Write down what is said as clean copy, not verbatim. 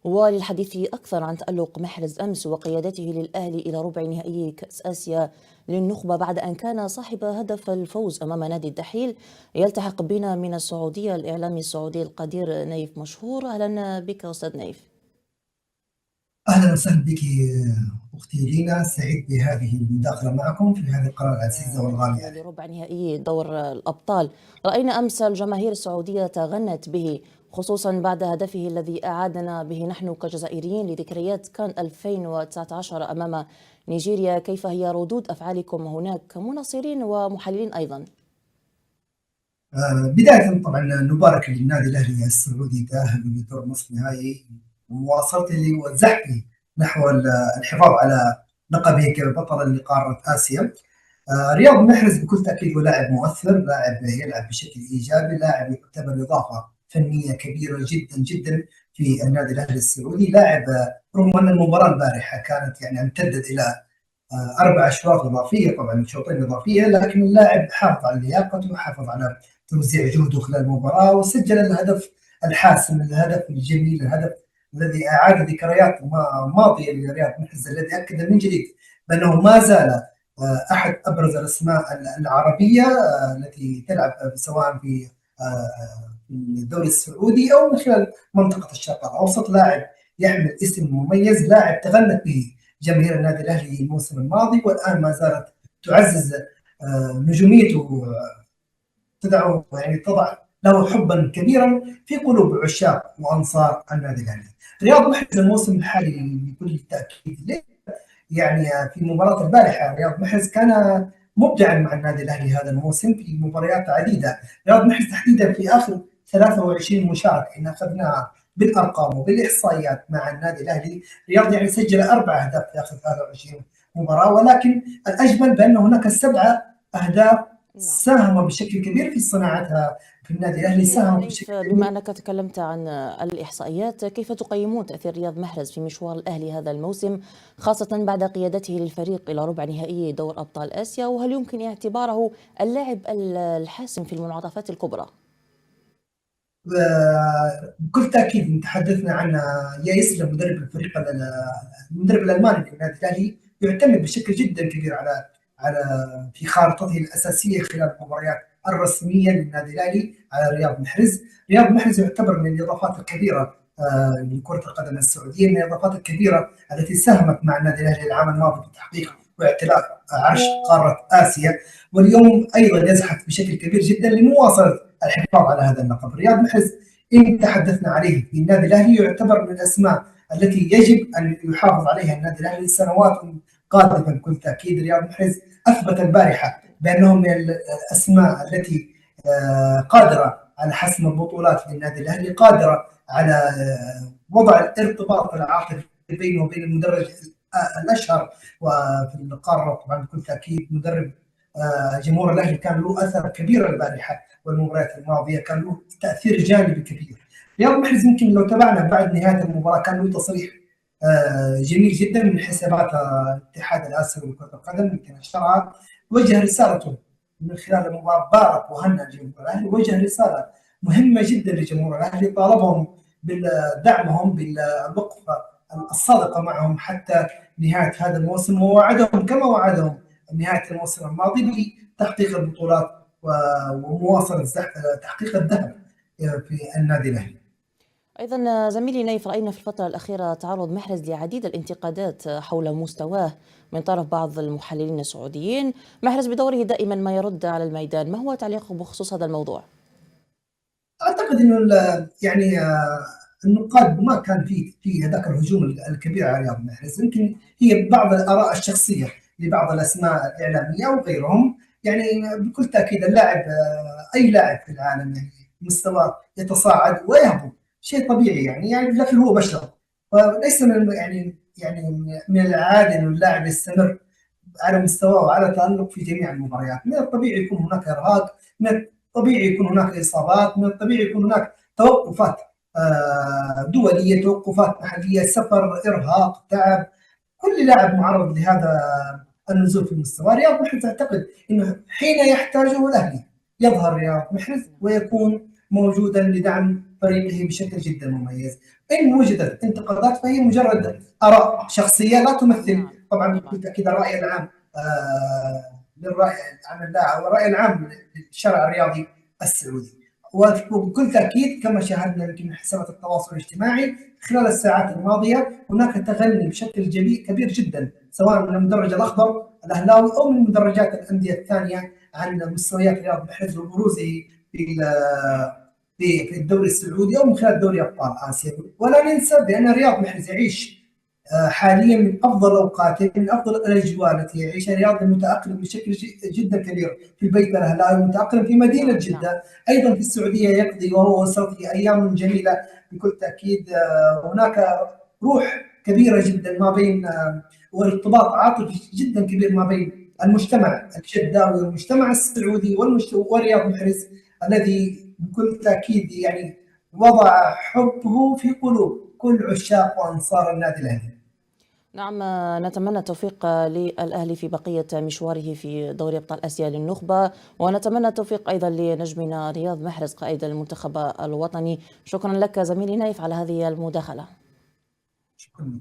وللحديث أكثر عن تألق محرز أمس وقيادته للأهلي إلى ربع نهائي كأس آسيا للنخبة بعد أن كان صاحب هدف الفوز أمام نادي الدحيل، يلتحق بنا من السعودية الإعلامي السعودي القدير نايف مشهور. أهلا بك أستاذ نايف. أهلا وسهلا بك أختي لينا، سعيد بهذه المداخلة معكم في هذه القناة العزيزة والغالية علي. لربع نهائي دور الأبطال، رأينا أمس الجماهير السعودية تغنت به، خصوصا بعد هدفه الذي أعادنا به نحن كجزائريين لذكريات كان 2019 أمام نيجيريا. كيف هي ردود أفعالكم هناك كمناصرين ومحللين أيضا؟ بداية طبعا نبارك للنادي الأهلي السعودي تأهل لدور نصف النهائي ومواصلته لزحفه نحو الحفاظ على لقبه كبطل لقارة آسيا. رياض محرز بكل تأكيد هو لاعب مؤثر، لاعب يلعب بشكل إيجابي، لاعب يعتبر إضافة فنية كبيرة جدا جدا في النادي الأهلي السعودي. لاعب رغم أن المباراة البارحة كانت يعني امتدت إلى 4 أشواط إضافية، طبعا شوطين إضافية، لكن اللاعب حافظ على لياقته وحافظ على توزيع جهده خلال المباراة وسجل الهدف الحاسم، الهدف الجميل، الهدف الذي أعاد ذكريات ماضية لرياض محرز، الذي أكد من جديد بأنه ما زال أحد أبرز الأسماء العربية التي تلعب سواء في الدوري السعودي أو من خلال منطقة الشرق الأوسط. لاعب يحمل اسم مميز، لاعب تغنت به جماهير النادي الأهلي الموسم الماضي والآن ما زالت تعزز نجوميته، تدعو يعني تضع له حبا كبيرا في قلوب عشاق وأنصار النادي الأهلي. رياض محرز الموسم الحالي بكل تأكيد يعني في مباراة البارحة رياض محرز كان مبدعا مع النادي الأهلي هذا الموسم في مباريات عديدة. رياض محرز تحديدا في آخر 23 مشاركة إن أخذناها بالأرقام وبالإحصائيات مع النادي الأهلي، رياض يعني سجل 4 أهداف في آخر 23 مباراة، ولكن الأجمل بأن هناك 7 أهداف ساهم بشكل كبير في صناعتها في النادي الأهلي، ساهم نايف، بشكل بما كبير. أنك تكلمت عن الإحصائيات، كيف تقيمون تأثير رياض محرز في مشوار الأهلي هذا الموسم، خاصة بعد قيادته للفريق إلى ربع نهائي دور أبطال آسيا؟ وهل يمكن اعتباره اللاعب الحاسم في المنعطفات الكبرى؟ بكل تاكيد تحدثنا عن يايسلم مدرب الفريق، المدرب الالماني للنادي الاهلي، يعتمد بشكل جدا كبير على في خارطته الاساسيه خلال المباريات الرسميه للنادي الاهلي على رياض محرز. رياض محرز يعتبر من الاضافات الكبيره لكره القدم السعوديه، من الاضافات الكبيره التي ساهمت مع النادي الاهلي العام الماضي في تحقيق واعتلاء عرش قاره اسيا، واليوم ايضا يزحف بشكل كبير جدا لمواصله الحفاظ على هذا اللقب. رياض محرز إن تحدثنا عليه في النادي الأهلي يعتبر من الأسماء التي يجب أن يحافظ عليها النادي الأهلي لسنوات قادمة بكل تأكيد. رياض محرز أثبت البارحة بأنه من الأسماء التي قادرة على حسم البطولات للنادي الأهلي، قادرة على وضع الارتباط العاطفي بينه وبين المدرب الأشهر وفي القارة طبعا بكل تأكيد مدرب جمهور الأهلي كان له أثر كبير البارحة والمباريات الماضيه كان له تاثير جانبي كبير. رياض محرز يمكن لو تابعنا بعد نهايه المباراه كان له تصريح جميل جدا من حسابات الاتحاد الاسيوي لكره القدم، يمكن نشرها، وجه رسالته من خلال المباراه، بارك وهنأ جمهور الاهلي، وجه رساله مهمه جدا لجمهور الاهلي، طالبهم بدعمهم بالوقفه الصادقه معهم حتى نهايه هذا الموسم، ووعدهم كما وعدهم نهايه الموسم الماضي بتحقيق البطولات ومواصله تحقيق الذهب في النادي الاهلي. أيضا زميلي نايف، رأينا في الفترة الأخيرة تعرض محرز لعديد الانتقادات حول مستواه من طرف بعض المحللين السعوديين. محرز بدوره دائما ما يرد على الميدان، ما هو تعليقه بخصوص هذا الموضوع؟ اعتقد انه يعني النقاد ما كان في هذاك الهجوم الكبير على رياض محرز، يمكن هي بعض الاراء الشخصيه لبعض الاسماء الاعلاميه وغيرهم. يعني بكل تاكيد اللاعب اي لاعب في العالم يعني مستواه يتصاعد ويهبط، شيء طبيعي يعني لكن هو بشر، وليس من من العادي انه اللاعب يستمر على مستواه وعلى تألق في جميع المباريات. من الطبيعي يكون هناك إرهاق، من الطبيعي يكون هناك إصابات، من الطبيعي يكون هناك توقفات دولية، توقفات محلية، سفر، إرهاق، تعب. كل لاعب معرض لهذا النزول في المستوى. رياض محرز أعتقد أنه حين يحتاجه الأهلي يظهر رياض محرز ويكون موجودا لدعم فريقه بشكل جدا مميز. إن وجدت انتقادات فهي مجرد آراء شخصية لا تمثل نعم طبعا طبعا. بكل تأكيد الرأي العام للرأي العام اللاعب والرأي العام للشارع الرياضي السعودي. وبكل تأكيد كما شاهدنا يمكن من حسابات التواصل الاجتماعي خلال الساعات الماضية هناك تغني بشكل كبير جدا سواء من المدرج الأخضر الأهلاوي أو من مدرجات الأندية الثانية عن مستويات رياض محرز وبروزه في في الدوري السعودي او من خلال دوري ابطال اسيا. ولا ننسى بان رياض محرز يعيش حاليا من افضل اوقاته، من افضل الاجواء التي يعيشها رياض، المتاقلم بشكل جدا كبير في البيت الاهلاوي، متاقلم في مدينه نعم نعم. جده، ايضا في السعوديه يقضي وهو وسط ايام جميله بكل تاكيد. هناك روح كبيره جدا ما بين وارتباط عاطفي جدا كبير ما بين المجتمع الجداوي والمجتمع السعودي ورياض محرز الذي بكل تأكيد يعني وضع حبه في قلوب كل عشاق وأنصار النادي الأهلي. نعم، نتمنى التوفيق للأهلي في بقية مشواره في دوري أبطال آسيا للنخبة، ونتمنى التوفيق أيضا لنجمنا رياض محرز قائد المنتخب الوطني. شكرا لك زميلي نايف على هذه المداخلة. شكرا.